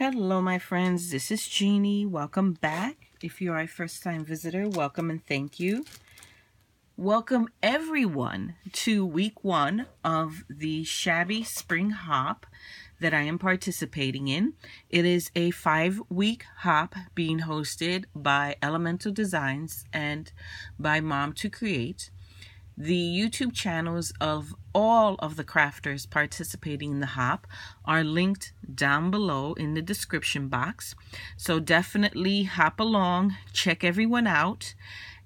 Hello, my friends. This is Jeannie. Welcome back. If you are a first-time visitor, welcome and thank you. Welcome, everyone, to week 1 of the Shabby Spring Hop that I am participating in. It is a 5-week hop being hosted by Elemental Designs and by Mom to Create. The YouTube channels of all of the crafters participating in the hop are linked down below in the description box. So definitely hop along, check everyone out,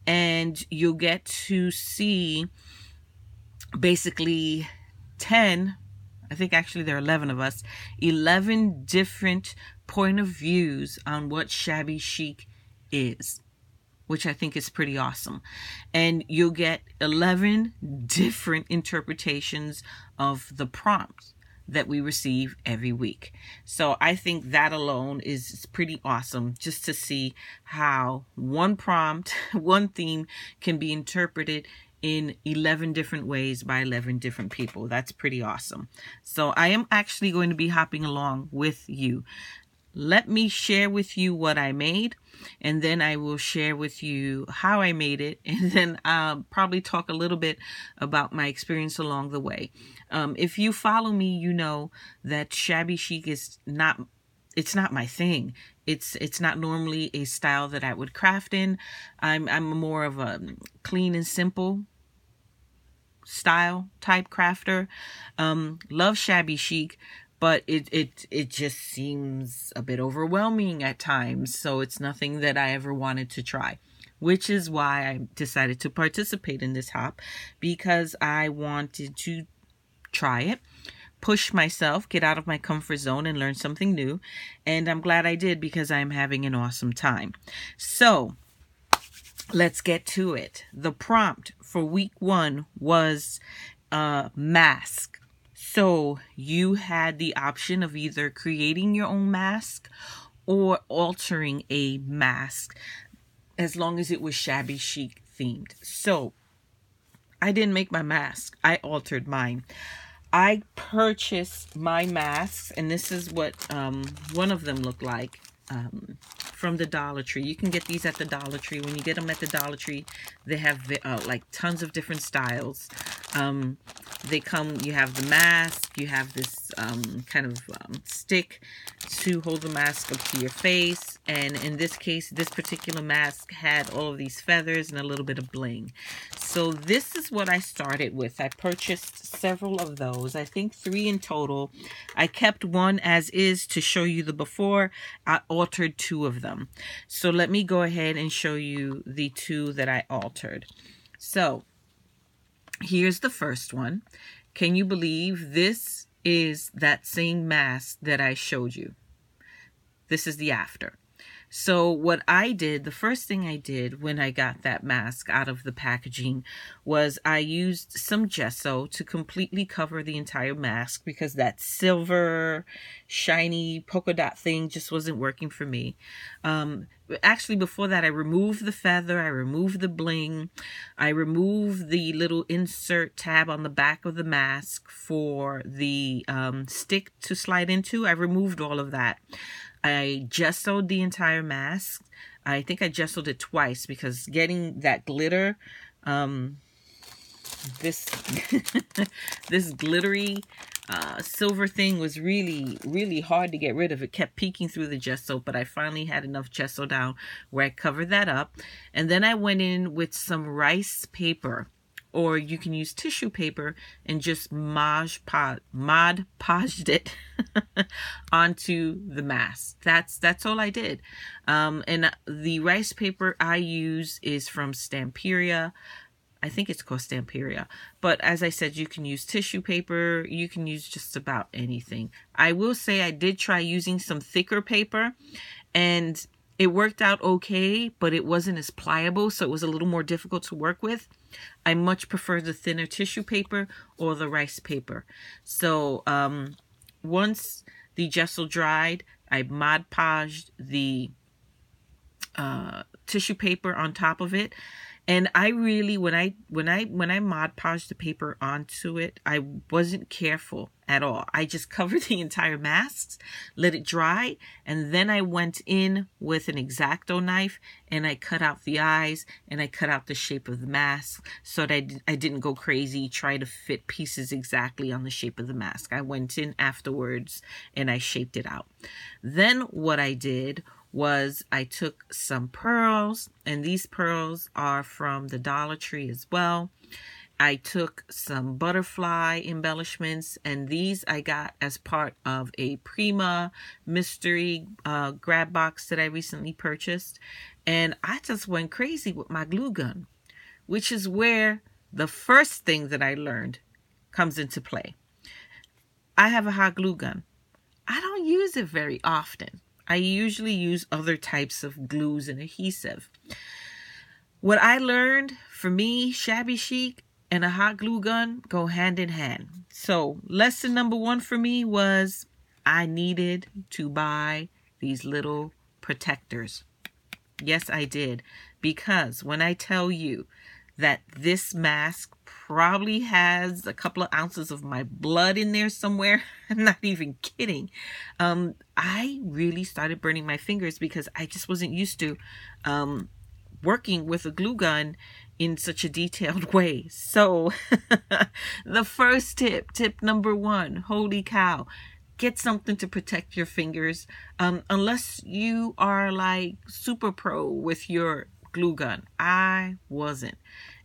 and you'll get to see basically 10, I think actually there are 11 of us, 11 different point of views on what shabby chic is, which I think is pretty awesome. And you'll get 11 different interpretations of the prompts that we receive every week. So I think that alone is pretty awesome, just to see how one prompt, one theme can be interpreted in 11 different ways by 11 different people. That's pretty awesome. So I am actually going to be hopping along with you. Let me share with you what I made, and then I will share with you how I made it, and then I'll probably talk a little bit about my experience along the way. If you follow me, you know that shabby chic is not my thing. It's not normally a style that I would craft in. I'm more of a clean and simple style type crafter. Love shabby chic, but it just seems a bit overwhelming at times. So it's nothing that I ever wanted to try, which is why I decided to participate in this hop, because I wanted to try it, push myself, get out of my comfort zone and learn something new. And I'm glad I did, because I'm having an awesome time. So let's get to it. The prompt for week 1 was mask. So you had the option of either creating your own mask or altering a mask, as long as it was shabby chic themed. So I didn't make my mask. I altered mine. I purchased my masks, and this is what one of them looked like, from the Dollar Tree. You can get these at the Dollar Tree. When you get them at the Dollar Tree, they have like tons of different styles. They come, you have the mask, you have this kind of stick to hold the mask up to your face, and in this case, this particular mask had all of these feathers and a little bit of bling. So this is what I started with. I purchased several of those, I think 3 in total. I kept one as is to show you the before. I altered 2 of them. So let me go ahead and show you the 2 that I altered. So here's the first one. Can you believe this is that same mask that I showed you? This is the after. So what I did, the first thing I did when I got that mask out of the packaging, was I used some gesso to completely cover the entire mask, because that silver shiny polka dot thing just wasn't working for me. Actually, before that, I removed the feather, I removed the bling, I removed the little insert tab on the back of the mask for the stick to slide into. I removed all of that. I gessoed the entire mask. I think I gessoed it twice, because getting that glitter, this this glittery silver thing was really hard to get rid of. It kept peeking through the gesso, but I finally had enough gesso down where I covered that up. And then I went in with some rice paper, or you can use tissue paper, and just Mod Podged it onto the mask. That's all I did. And the rice paper I use is from Stamperia. I think it's called Stamperia. But as I said, you can use tissue paper. You can use just about anything. I will say I did try using some thicker paper, and it worked out okay, but it wasn't as pliable, so it was a little more difficult to work with. I much prefer the thinner tissue paper or the rice paper. So once the gesso dried, I Mod Podged the tissue paper on top of it. And I really, when I Mod Podged the paper onto it, I wasn't careful at all. I just covered the entire mask, let it dry, and then I went in with an X-Acto knife and I cut out the eyes and I cut out the shape of the mask so that I didn't go crazy, try to fit pieces exactly on the shape of the mask. I went in afterwards and I shaped it out. Then what I did was I took some pearls, and these pearls are from the Dollar Tree as well. I took some butterfly embellishments, and these I got as part of a Prima mystery grab box that I recently purchased. And I just went crazy with my glue gun, which is where the first thing that I learned comes into play. I have a hot glue gun. I don't use it very often. I usually use other types of glues and adhesive. What I learned, for me, shabby chic and a hot glue gun go hand in hand. So lesson number 1 for me was I needed to buy these little protectors. Yes, I did. Because when I tell you that this mask probably has a couple of ounces of my blood in there somewhere, I'm not even kidding. I really started burning my fingers because I just wasn't used to working with a glue gun in such a detailed way. So the first tip number 1, holy cow, get something to protect your fingers. Unless you are like super pro with your glue gun. I wasn't.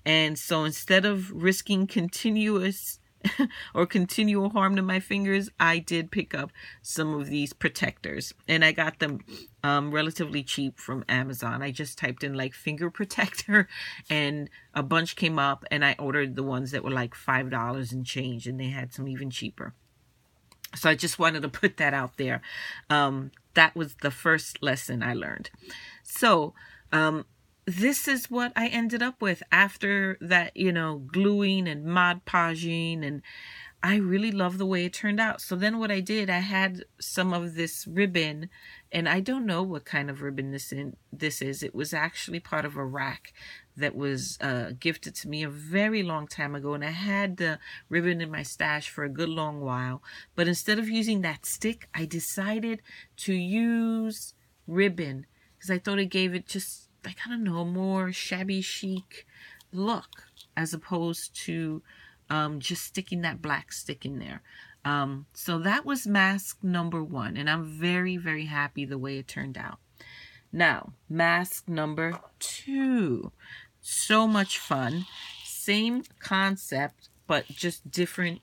And so instead of risking continuous or continual harm to my fingers, I did pick up some of these protectors, and I got them relatively cheap from Amazon. I just typed in like finger protector and a bunch came up, and I ordered the ones that were like $5 and change, and they had some even cheaper. So I just wanted to put that out there. That was the first lesson I learned. So this is what I ended up with after that, gluing and Mod Podging, and I really love the way it turned out. So then what I did, I had some of this ribbon, and I don't know what kind of ribbon this is. It was actually part of a rack that was gifted to me a very long time ago, and I had the ribbon in my stash for a good long while. But instead of using that stick, I decided to use ribbon because I thought it gave it just, I don't know, more shabby chic look as opposed to just sticking that black stick in there. So that was mask number 1, and I'm very, very happy the way it turned out. Now, mask number 2. So much fun. Same concept, but just different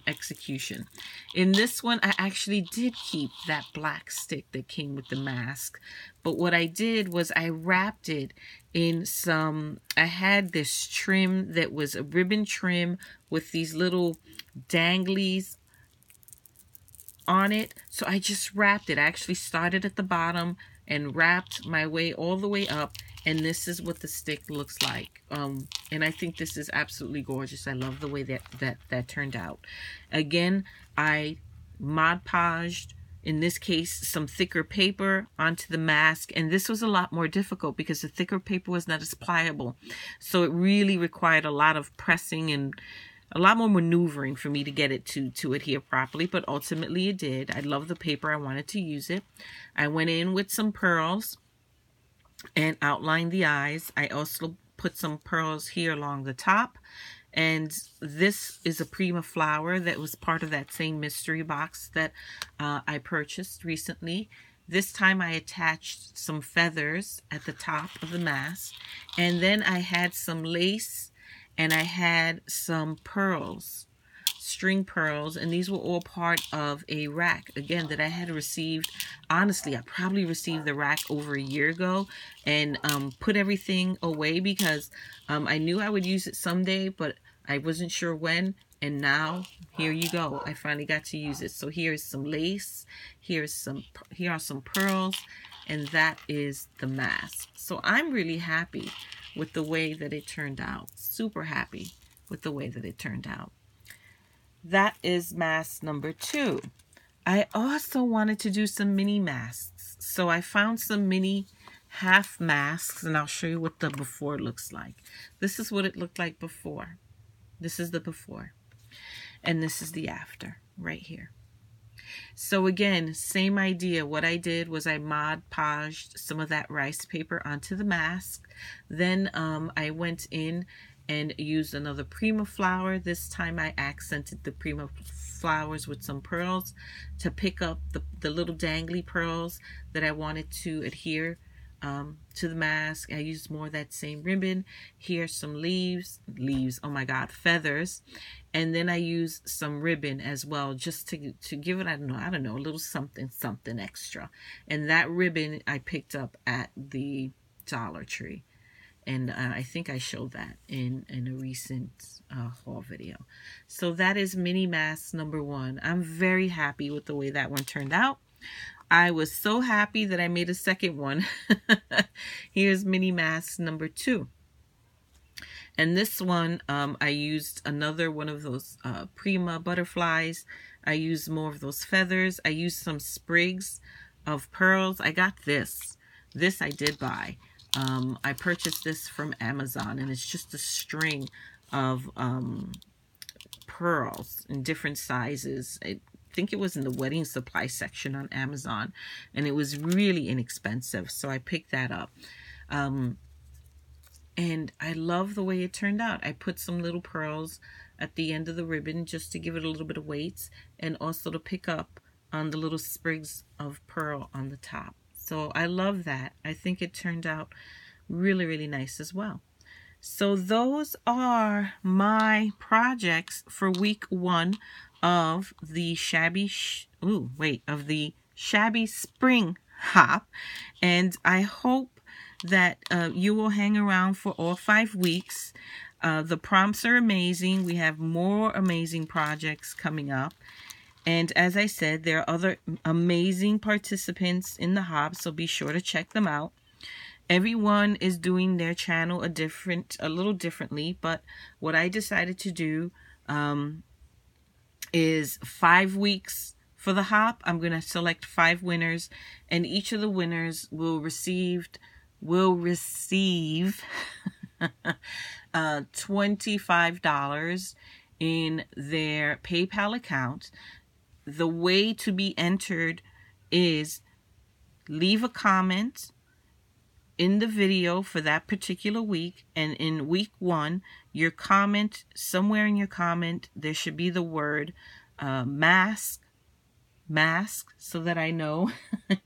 execution. In this one, I actually did keep that black stick that came with the mask. But what I did was I wrapped it in I had this trim that was a ribbon trim with these little danglies on it. So I just wrapped it. I actually started at the bottom and wrapped my way all the way up. And this is what the stick looks like. And I think this is absolutely gorgeous. I love the way that turned out. Again, I Mod Podged, in this case, some thicker paper onto the mask. And this was a lot more difficult because the thicker paper was not as pliable. So it really required a lot of pressing and a lot more maneuvering for me to get it to adhere properly. But ultimately it did. I love the paper. I wanted to use it. I went in with some pearls and outlined the eyes. I also put some pearls here along the top. And this is a Prima flower that was part of that same mystery box that I purchased recently. This time I attached some feathers at the top of the mask. And then I had some lace and I had some pearls, string pearls, and these were all part of a rack, again, that I had received. Honestly, I probably received the rack over a year ago and put everything away because I knew I would use it someday, but I wasn't sure when. And now, here you go. I finally got to use it. So here's some lace, here are some pearls, and that is the mask. So I'm really happy with the way that it turned out. Super happy with the way that it turned out. That is mask number 2. I also wanted to do some mini masks. So I found some mini half masks, and I'll show you what the before looks like. This is what it looked like before. This is the before. And this is the after. right here. So again, same idea. What I did was I Mod Podged some of that rice paper onto the mask. Then I went in and used another Prima flower. This time I accented the Prima flowers with some pearls to pick up the little dangly pearls that I wanted to adhere to the mask. I used more of that same ribbon. Here's some leaves, oh my God, feathers. And then I used some ribbon as well, just to give it, I don't know, a little something extra. And that ribbon I picked up at the Dollar Tree. And I think I showed that in a recent haul video. So that is mini mask number 1. I'm very happy with the way that one turned out. I was so happy that I made a second one. Here's mini mask number 2. And this one, I used another one of those Prima butterflies. I used more of those feathers. I used some sprigs of pearls. I got this. This I did buy. I purchased this from Amazon, and it's just a string of pearls in different sizes. I think it was in the wedding supply section on Amazon, and it was really inexpensive, so I picked that up. And I love the way it turned out. I put some little pearls at the end of the ribbon just to give it a little bit of weight, and also to pick up on the little sprigs of pearl on the top. So I love that. I think it turned out really, really nice as well. So those are my projects for week 1 of the Shabby Spring Hop. And I hope that you will hang around for all 5 weeks. The prompts are amazing. We have more amazing projects coming up. And as I said, there are other amazing participants in the hop, so be sure to check them out. Everyone is doing their channel a little differently, but what I decided to do is 5 weeks for the hop. I'm going to select 5 winners, and each of the winners will receive $25 in their PayPal account. The way to be entered is leave a comment in the video for that particular week, and in week 1, your comment, somewhere in your comment, there should be the word mask, so that I know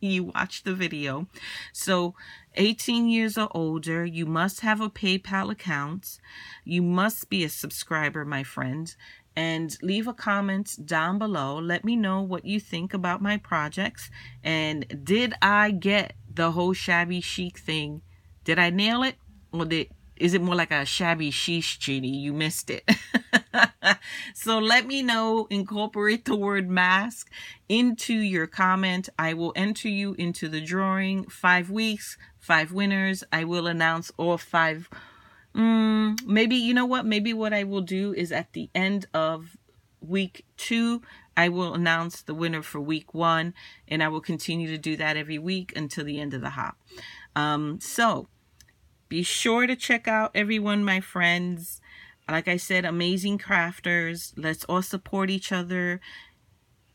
you watched the video. So 18 years or older, you must have a PayPal account, you must be a subscriber, my friend, and leave a comment down below. Let me know what you think about my projects, and did I get the whole shabby chic thing? Did I nail it, or is it more like a shabby sheesh, Genie? You missed it. So let me know. Incorporate the word mask into your comment. I will enter you into the drawing. 5 weeks, 5 winners. I will announce all 5. Maybe, you know what? Maybe what I will do is at the end of week 2, I will announce the winner for week 1, and I will continue to do that every week until the end of the hop. So be sure to check out everyone, my friends. Like I said, amazing crafters. Let's all support each other.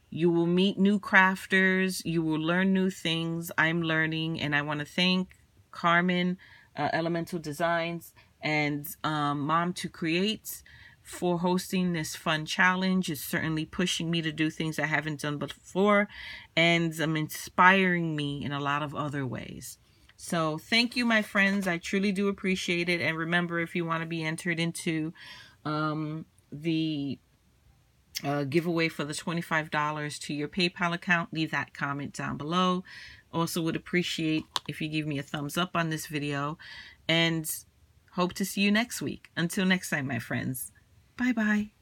You will meet new crafters. You will learn new things. I'm learning, and I want to thank Carmen, Elemental Designs, and Mom to Create for hosting this fun challenge. It's certainly pushing me to do things I haven't done before, and inspiring me in a lot of other ways. So thank you, my friends. I truly do appreciate it. And remember, if you want to be entered into the giveaway for the $25 to your PayPal account, leave that comment down below. Also would appreciate if you give me a thumbs up on this video, and hope to see you next week. Until next time, my friends. Bye-bye.